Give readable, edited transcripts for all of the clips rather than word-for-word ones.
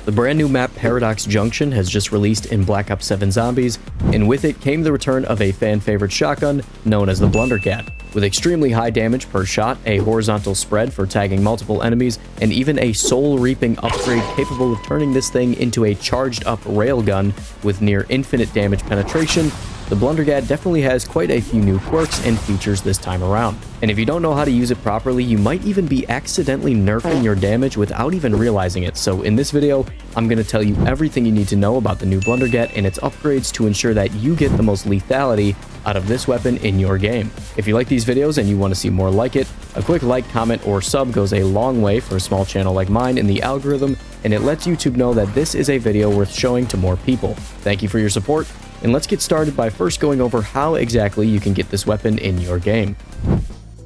The brand new map Paradox Junction has just released in Black Ops 7 Zombies, and with it came the return of a fan-favorite shotgun known as the Blundergat. With extremely high damage per shot, a horizontal spread for tagging multiple enemies, and even a soul-reaping upgrade capable of turning this thing into a charged-up railgun with near infinite damage penetration, the Blundergat definitely has quite a few new quirks and features this time around. And if you don't know how to use it properly, you might even be accidentally nerfing your damage without even realizing it. So in this video, I'm going to tell you everything you need to know about the new Blundergat and its upgrades to ensure that you get the most lethality out of this weapon in your game. If you like these videos and you want to see more like it, a quick like, comment, or sub goes a long way for a small channel like mine in the algorithm, and it lets YouTube know that this is a video worth showing to more people. Thank you for your support, and let's get started by first going over how exactly you can get this weapon in your game.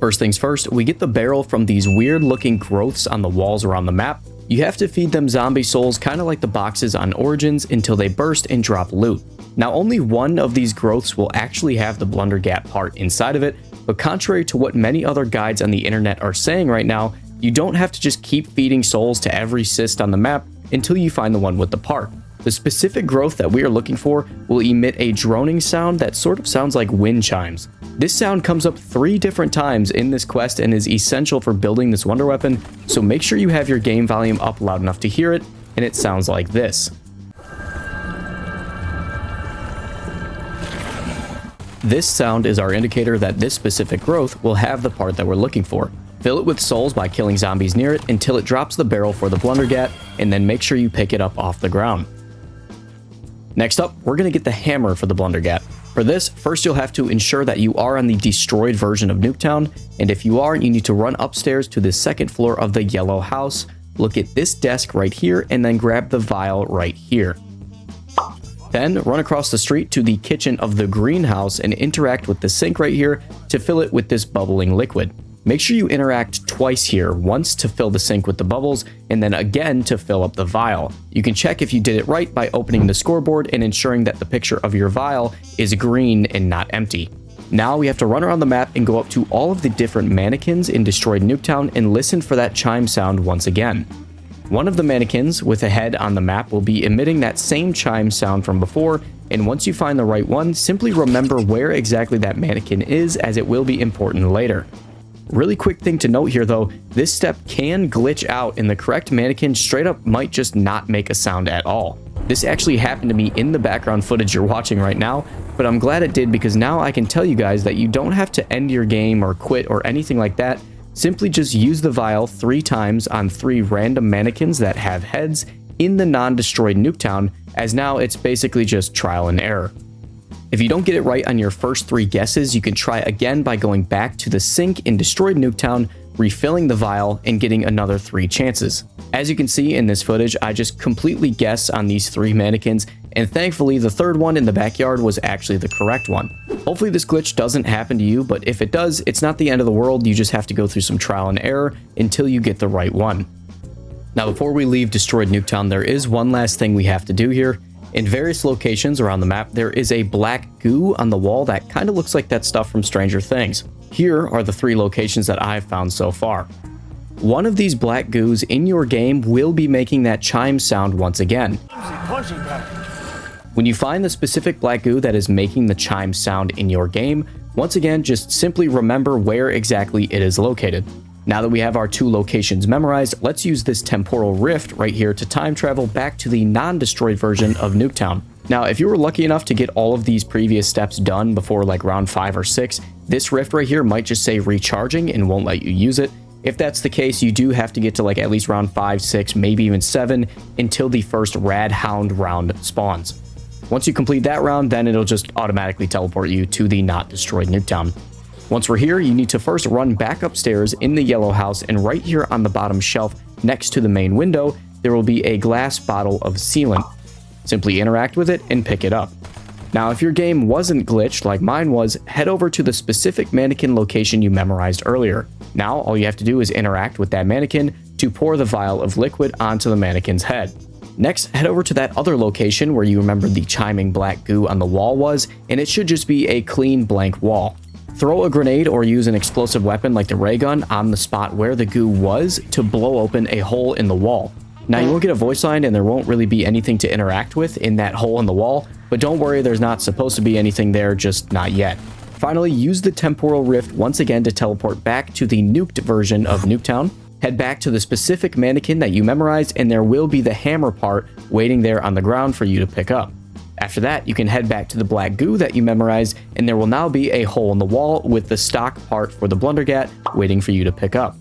First things first, we get the barrel from these weird looking growths on the walls around the map. You have to feed them zombie souls kind of like the boxes on Origins until they burst and drop loot. Now only one of these growths will actually have the Blundergat part inside of it, but contrary to what many other guides on the internet are saying right now, you don't have to just keep feeding souls to every cyst on the map until you find the one with the part. The specific growth that we are looking for will emit a droning sound that sort of sounds like wind chimes. This sound comes up 3 different times in this quest and is essential for building this wonder weapon, so make sure you have your game volume up loud enough to hear it, and it sounds like this. This sound is our indicator that this specific growth will have the part that we're looking for. Fill it with souls by killing zombies near it until it drops the barrel for the Blundergat, and then make sure you pick it up off the ground. Next up, we're going to get the hammer for the Blundergat. For this, first you'll have to ensure that you are on the destroyed version of Nuketown, and if you are, you need to run upstairs to the 2nd floor of the yellow house, look at this desk right here, and then grab the vial right here. Then run across the street to the kitchen of the greenhouse and interact with the sink right here to fill it with this bubbling liquid. Make sure you interact twice here, once to fill the sink with the bubbles, and then again to fill up the vial. You can check if you did it right by opening the scoreboard and ensuring that the picture of your vial is green and not empty. Now we have to run around the map and go up to all of the different mannequins in destroyed Nuketown and listen for that chime sound once again. One of the mannequins with a head on the map will be emitting that same chime sound from before, and once you find the right one, simply remember where exactly that mannequin is, as it will be important later. Really quick thing to note here though, this step can glitch out and the correct mannequin straight up might just not make a sound at all. This actually happened to me in the background footage you're watching right now, but I'm glad it did because now I can tell you guys that you don't have to end your game or quit or anything like that. Simply just use the vial 3 times on 3 random mannequins that have heads in the non-destroyed Nuketown, as now it's basically just trial and error. If you don't get it right on your first 3 guesses, you can try again by going back to the sink in destroyed Nuketown, refilling the vial, and getting another 3 chances. As you can see in this footage, I just completely guess on these 3 mannequins, and thankfully the 3rd one in the backyard was actually the correct one. Hopefully this glitch doesn't happen to you, but if it does, it's not the end of the world. You just have to go through some trial and error until you get the right one. Now before we leave destroyed Nuketown, there is one last thing we have to do here. In various locations around the map, there is a black goo on the wall that kind of looks like that stuff from Stranger Things. Here are the 3 locations that I've found so far. One of these black goos in your game will be making that chime sound once again. When you find the specific black goo that is making the chime sound in your game, once again, just simply remember where exactly it is located. Now that we have our 2 locations memorized, let's use this temporal rift right here to time travel back to the non-destroyed version of Nuketown. Now, if you were lucky enough to get all of these previous steps done before like round 5 or 6, this rift right here might just say recharging and won't let you use it. If that's the case, you do have to get to like at least round 5, 6, maybe even 7 until the first Rad Hound round spawns. Once you complete that round, then it'll just automatically teleport you to the not destroyed Nuketown. Once we're here, you need to first run back upstairs in the yellow house, and right here on the bottom shelf next to the main window, there will be a glass bottle of sealant. Simply interact with it and pick it up. Now, if your game wasn't glitched like mine was, head over to the specific mannequin location you memorized earlier. Now, all you have to do is interact with that mannequin to pour the vial of liquid onto the mannequin's head. Next, head over to that other location where you remembered the chiming black goo on the wall was, and it should just be a clean blank wall. Throw a grenade or use an explosive weapon like the ray gun on the spot where the goo was to blow open a hole in the wall. Now you will get a voice line and there won't really be anything to interact with in that hole in the wall, but don't worry, there's not supposed to be anything there, just not yet. Finally, use the temporal rift once again to teleport back to the nuked version of Nuketown. Head back to the specific mannequin that you memorized and there will be the hammer part waiting there on the ground for you to pick up. After that, you can head back to the black goo that you memorized and there will now be a hole in the wall with the stock part for the Blundergat waiting for you to pick up.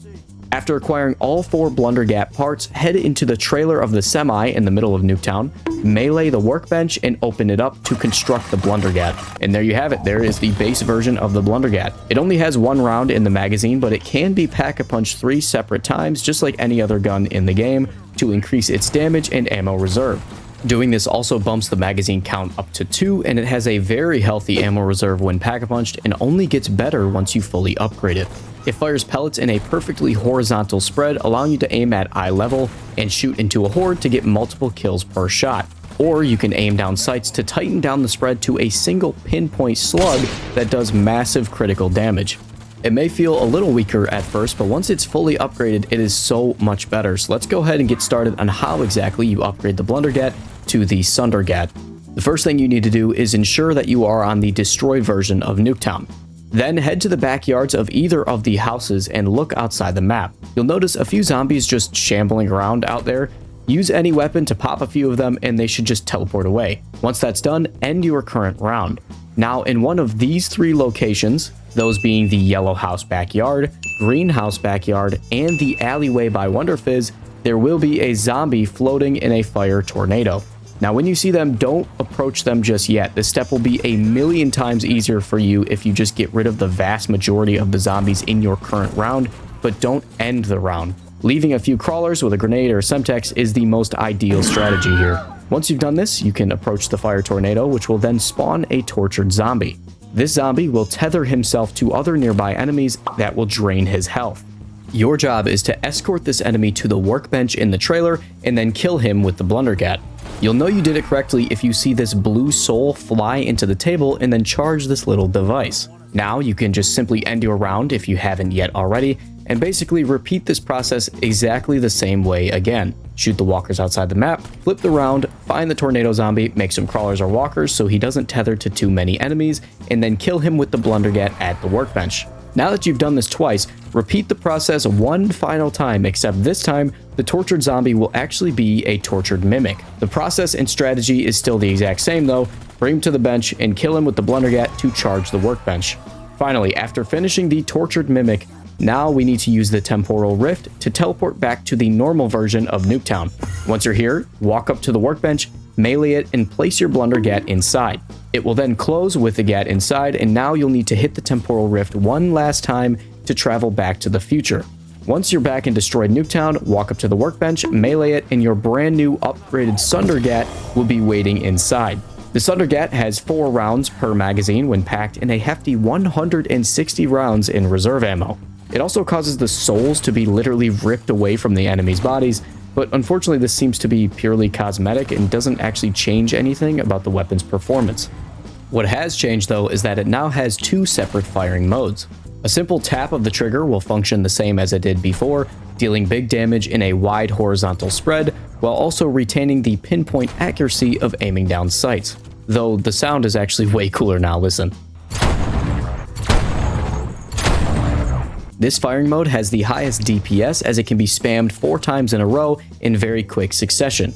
After acquiring all 4 Blundergat parts, head into the trailer of the semi in the middle of Nuketown, melee the workbench, and open it up to construct the Blundergat. And there you have it, there is the base version of the Blundergat. It only has 1 round in the magazine, but it can be pack-a-punch 3 separate times, just like any other gun in the game, to increase its damage and ammo reserve. Doing this also bumps the magazine count up to 2, and it has a very healthy ammo reserve when pack-a-punched, and only gets better once you fully upgrade it. It fires pellets in a perfectly horizontal spread, allowing you to aim at eye level and shoot into a horde to get multiple kills per shot. Or you can aim down sights to tighten down the spread to a single pinpoint slug that does massive critical damage. It may feel a little weaker at first, but once it's fully upgraded, it is so much better. So let's go ahead and get started on how exactly you upgrade the Blundergat to the Sundergat. The first thing you need to do is ensure that you are on the destroyed version of Nuketown. Then head to the backyards of either of the houses and look outside the map. You'll notice a few zombies just shambling around out there. Use any weapon to pop a few of them and they should just teleport away. Once that's done, end your current round. Now in one of these 3 locations, those being the yellow house backyard, green house backyard, and the alleyway by Wonderfizz, there will be a zombie floating in a fire tornado. Now when you see them, don't approach them just yet. This step will be a million times easier for you if you just get rid of the vast majority of the zombies in your current round, but don't end the round. Leaving a few crawlers with a grenade or semtex is the most ideal strategy here. Once you've done this, you can approach the fire tornado, which will then spawn a tortured zombie. This zombie will tether himself to other nearby enemies that will drain his health. Your job is to escort this enemy to the workbench in the trailer and then kill him with the Blundergat. You'll know you did it correctly if you see this blue soul fly into the table and then charge this little device. Now you can just simply end your round if you haven't yet already, and basically repeat this process exactly the same way again. Shoot the walkers outside the map, flip the round, find the tornado zombie, make some crawlers or walkers so he doesn't tether to too many enemies, and then kill him with the Blundergat at the workbench. Now that you've done this twice, repeat the process one final time, except this time, the tortured zombie will actually be a tortured mimic. The process and strategy is still the exact same though. Bring him to the bench and kill him with the Blundergat to charge the workbench. Finally, after finishing the tortured mimic, now we need to use the temporal rift to teleport back to the normal version of Nuketown. Once you're here, walk up to the workbench, melee it, and place your Blundergat inside. It will then close with the gat inside, and now you'll need to hit the temporal rift one last time to travel back to the future. Once you're back in destroyed Nuketown, walk up to the workbench, melee it, and your brand new upgraded Sundergat will be waiting inside. The Sundergat has 4 rounds per magazine when packed in a hefty 160 rounds in reserve ammo. It also causes the souls to be literally ripped away from the enemy's bodies, but unfortunately this seems to be purely cosmetic and doesn't actually change anything about the weapon's performance. What has changed though is that it now has 2 separate firing modes. A simple tap of the trigger will function the same as it did before, dealing big damage in a wide horizontal spread, while also retaining the pinpoint accuracy of aiming down sights. Though the sound is actually way cooler now, listen. This firing mode has the highest DPS as it can be spammed 4 times in a row in very quick succession.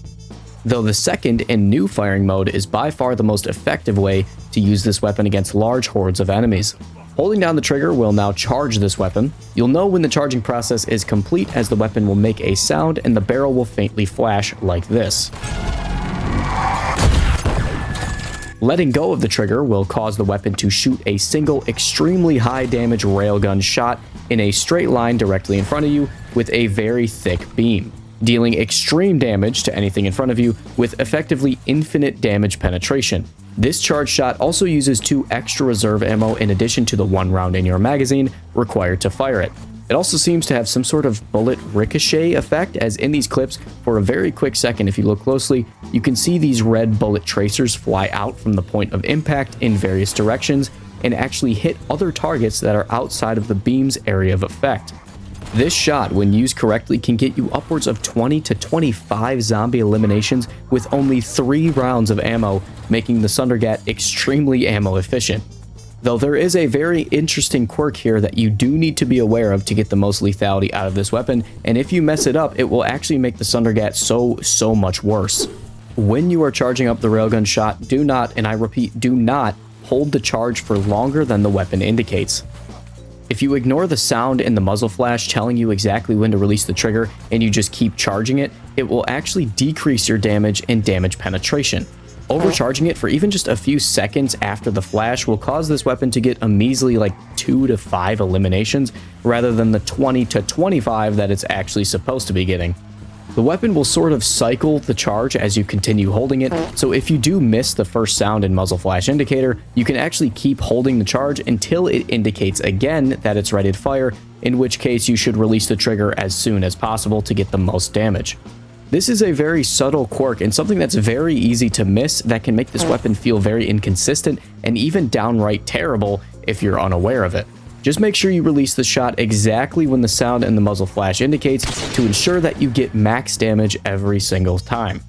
Though the second and new firing mode is by far the most effective way to use this weapon against large hordes of enemies. Holding down the trigger will now charge this weapon. You'll know when the charging process is complete as the weapon will make a sound and the barrel will faintly flash like this. Letting go of the trigger will cause the weapon to shoot a single extremely high damage railgun shot in a straight line directly in front of you with a very thick beam, dealing extreme damage to anything in front of you with effectively infinite damage penetration. This charge shot also uses 2 extra reserve ammo in addition to the 1 round in your magazine required to fire it. It also seems to have some sort of bullet ricochet effect, as in these clips, for a very quick second if you look closely, you can see these red bullet tracers fly out from the point of impact in various directions and actually hit other targets that are outside of the beam's area of effect. This shot, when used correctly, can get you upwards of 20 to 25 zombie eliminations with only 3 rounds of ammo, making the Sundergat extremely ammo efficient. Though there is a very interesting quirk here that you do need to be aware of to get the most lethality out of this weapon, and if you mess it up, it will actually make the Sundergat so much worse. When you are charging up the railgun shot, do not, and I repeat, do not hold the charge for longer than the weapon indicates. If you ignore the sound in the muzzle flash telling you exactly when to release the trigger and you just keep charging it, it will actually decrease your damage and damage penetration. Overcharging it for even just a few seconds after the flash will cause this weapon to get a measly like 2 to 5 eliminations rather than the 20 to 25 that it's actually supposed to be getting. The weapon will sort of cycle the charge as you continue holding it, so if you do miss the first sound and muzzle flash indicator, you can actually keep holding the charge until it indicates again that it's ready to fire, in which case you should release the trigger as soon as possible to get the most damage. This is a very subtle quirk and something that's very easy to miss that can make this weapon feel very inconsistent and even downright terrible if you're unaware of it. Just make sure you release the shot exactly when the sound and the muzzle flash indicates to ensure that you get max damage every single time.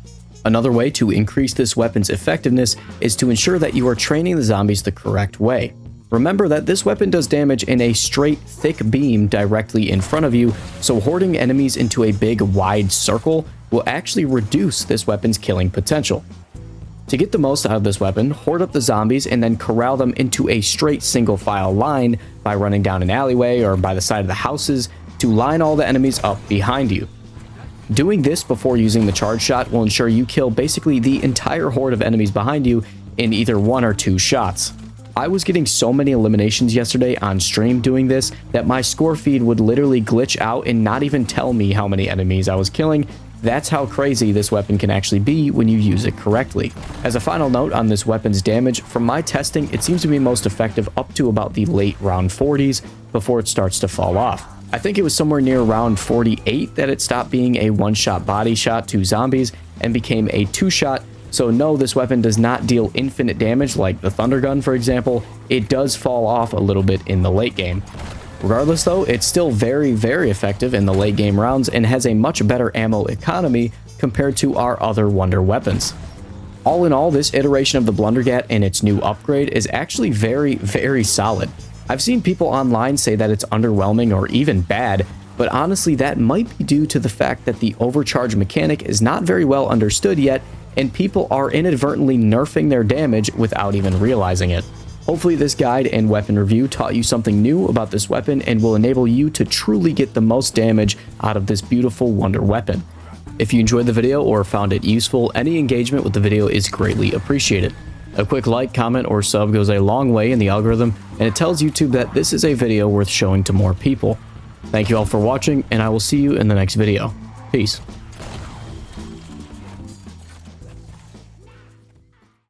Another way to increase this weapon's effectiveness is to ensure that you are training the zombies the correct way. Remember that this weapon does damage in a straight, thick beam directly in front of you, so hoarding enemies into a big, wide circle will actually reduce this weapon's killing potential. To get the most out of this weapon, hoard up the zombies and then corral them into a straight single file line by running down an alleyway or by the side of the houses to line all the enemies up behind you. Doing this before using the charge shot will ensure you kill basically the entire horde of enemies behind you in either 1 or 2 shots. I was getting so many eliminations yesterday on stream doing this that my score feed would literally glitch out and not even tell me how many enemies I was killing. That's how crazy this weapon can actually be when you use it correctly. As a final note on this weapon's damage, from my testing, it seems to be most effective up to about the late round 40s before it starts to fall off. I think it was somewhere near round 48 that it stopped being a one-shot body shot to zombies and became a 2-shot. So no, this weapon does not deal infinite damage like the Thunder Gun, for example. It does fall off a little bit in the late game. Regardless though, it's still very effective in the late game rounds and has a much better ammo economy compared to our other wonder weapons. All in all, this iteration of the Blundergat and its new upgrade is actually very solid. I've seen people online say that it's underwhelming or even bad, but honestly that might be due to the fact that the overcharge mechanic is not very well understood yet and people are inadvertently nerfing their damage without even realizing it. Hopefully this guide and weapon review taught you something new about this weapon and will enable you to truly get the most damage out of this beautiful wonder weapon. If you enjoyed the video or found it useful, any engagement with the video is greatly appreciated. A quick like, comment, or sub goes a long way in the algorithm, and it tells YouTube that this is a video worth showing to more people. Thank you all for watching, and I will see you in the next video. Peace.